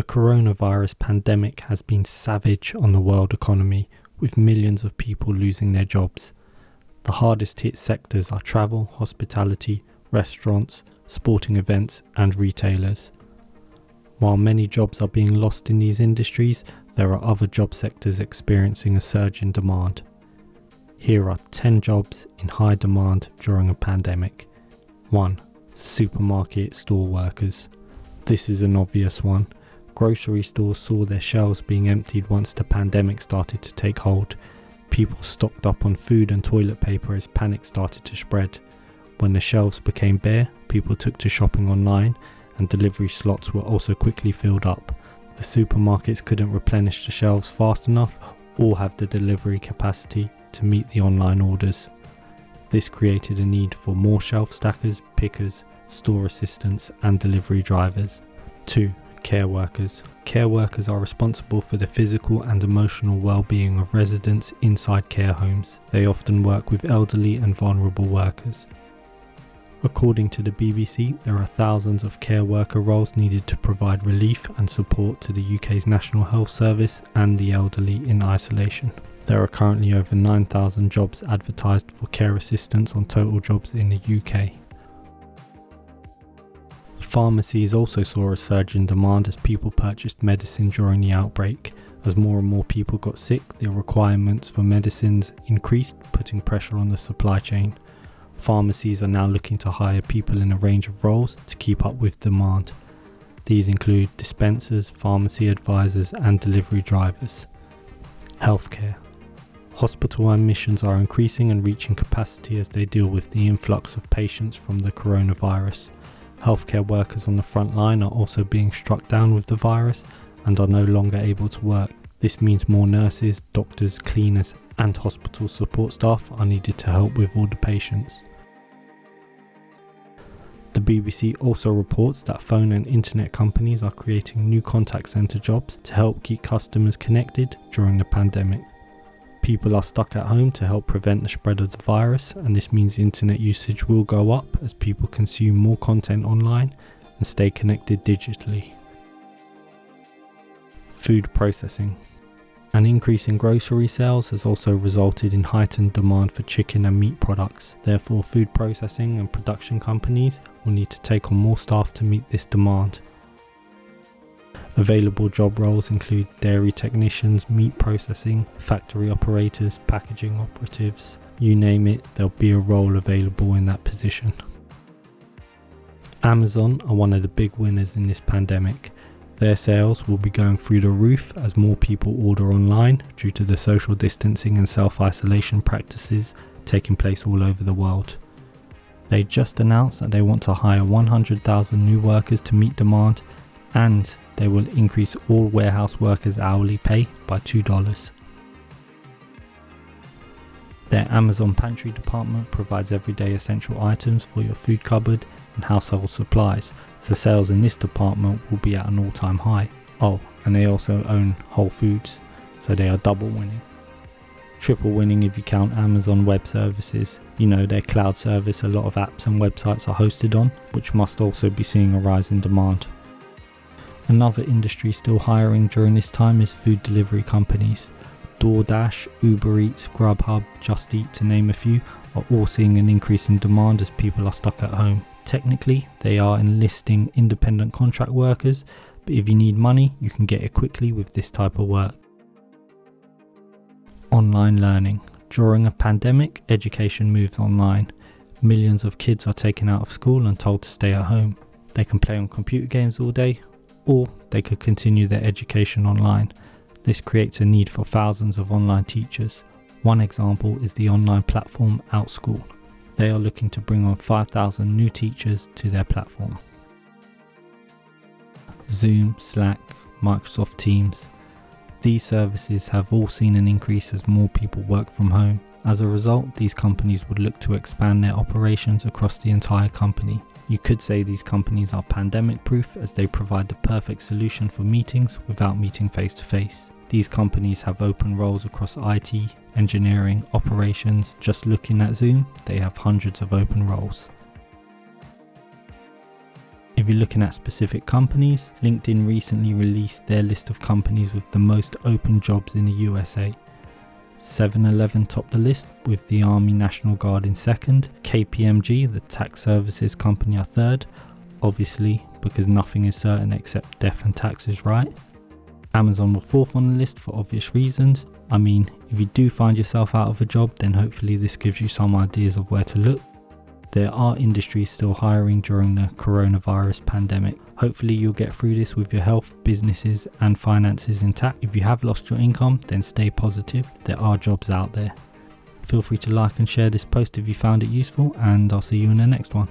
The coronavirus pandemic has been savage on the world economy, with millions of people losing their jobs. The hardest hit sectors are travel, hospitality, restaurants, sporting events, and retailers. While many jobs are being lost in these industries, there are other job sectors experiencing a surge in demand. Here are 10 jobs in high demand during a pandemic. 1. Supermarket store workers. This is an obvious one. Grocery stores saw their shelves being emptied once the pandemic started to take hold. People stocked up on food and toilet paper as panic started to spread. When the shelves became bare, people took to shopping online, and delivery slots were also quickly filled up. The supermarkets couldn't replenish the shelves fast enough or have the delivery capacity to meet the online orders. This created a need for more shelf stackers, pickers, store assistants, and delivery drivers. 2. Care workers. Care workers are responsible for the physical and emotional well-being of residents inside care homes. They often work with elderly and vulnerable workers. According to the BBC, there are thousands of care worker roles needed to provide relief and support to the UK's National Health Service and the elderly in isolation. There are currently over 9,000 jobs advertised for care assistants on Total Jobs in the UK. Pharmacies also saw a surge in demand as people purchased medicine during the outbreak. As more and more people got sick, the requirements for medicines increased, putting pressure on the supply chain. Pharmacies are now looking to hire people in a range of roles to keep up with demand. These include dispensers, pharmacy advisors, and delivery drivers. Healthcare. Hospital admissions are increasing and reaching capacity as they deal with the influx of patients from the coronavirus. Healthcare workers on the front line are also being struck down with the virus and are no longer able to work. This means more nurses, doctors, cleaners, and hospital support staff are needed to help with all the patients. The BBC also reports that phone and internet companies are creating new contact centre jobs to help keep customers connected during the pandemic. People are stuck at home to help prevent the spread of the virus, and this means internet usage will go up as people consume more content online and stay connected digitally. Food processing. An increase in grocery sales has also resulted in heightened demand for chicken and meat products. Therefore, food processing and production companies will need to take on more staff to meet this demand. Available job roles include dairy technicians, meat processing, factory operators, packaging operatives. You name it, there'll be a role available in that position. Amazon are one of the big winners in this pandemic. Their sales will be going through the roof as more people order online due to the social distancing and self-isolation practices taking place all over the world. They just announced that they want to hire 100,000 new workers to meet demand, and they will increase all warehouse workers' hourly pay by $2. Their Amazon Pantry department provides everyday essential items for your food cupboard and household supplies, so sales in this department will be at an all-time high. Oh, and they also own Whole Foods, so they are double winning. Triple winning if you count Amazon Web Services, their cloud service a lot of apps and websites are hosted on, which must also be seeing a rise in demand. Another industry still hiring during this time is food delivery companies. DoorDash, Uber Eats, Grubhub, Just Eat, to name a few, are all seeing an increase in demand as people are stuck at home. Technically, they are enlisting independent contract workers, but if you need money, you can get it quickly with this type of work. Online learning. During a pandemic, education moves online. Millions of kids are taken out of school and told to stay at home. They can play on computer games all day, or they could continue their education online. This creates a need for thousands of online teachers. One example is the online platform OutSchool. They are looking to bring on 5,000 new teachers to their platform. Zoom, Slack, Microsoft Teams. These services have all seen an increase as more people work from home. As a result, these companies would look to expand their operations across the entire company. You could say these companies are pandemic-proof as they provide the perfect solution for meetings without meeting face-to-face. These companies have open roles across IT, engineering, operations. Just looking at Zoom, they have hundreds of open roles. If you're looking at specific companies, LinkedIn recently released their list of companies with the most open jobs in the USA. 7-Eleven topped the list, with the Army National Guard in second, KPMG, the tax services company, are third, obviously because nothing is certain except death and taxes, right? Amazon were fourth on the list for obvious reasons. I mean, if you do find yourself out of a job, then hopefully this gives you some ideas of where to look. There are industries still hiring during the coronavirus pandemic. Hopefully you'll get through this with your health, businesses and finances intact. If you have lost your income, then stay positive. There are jobs out there. Feel free to like and share this post if you found it useful, and I'll see you in the next one.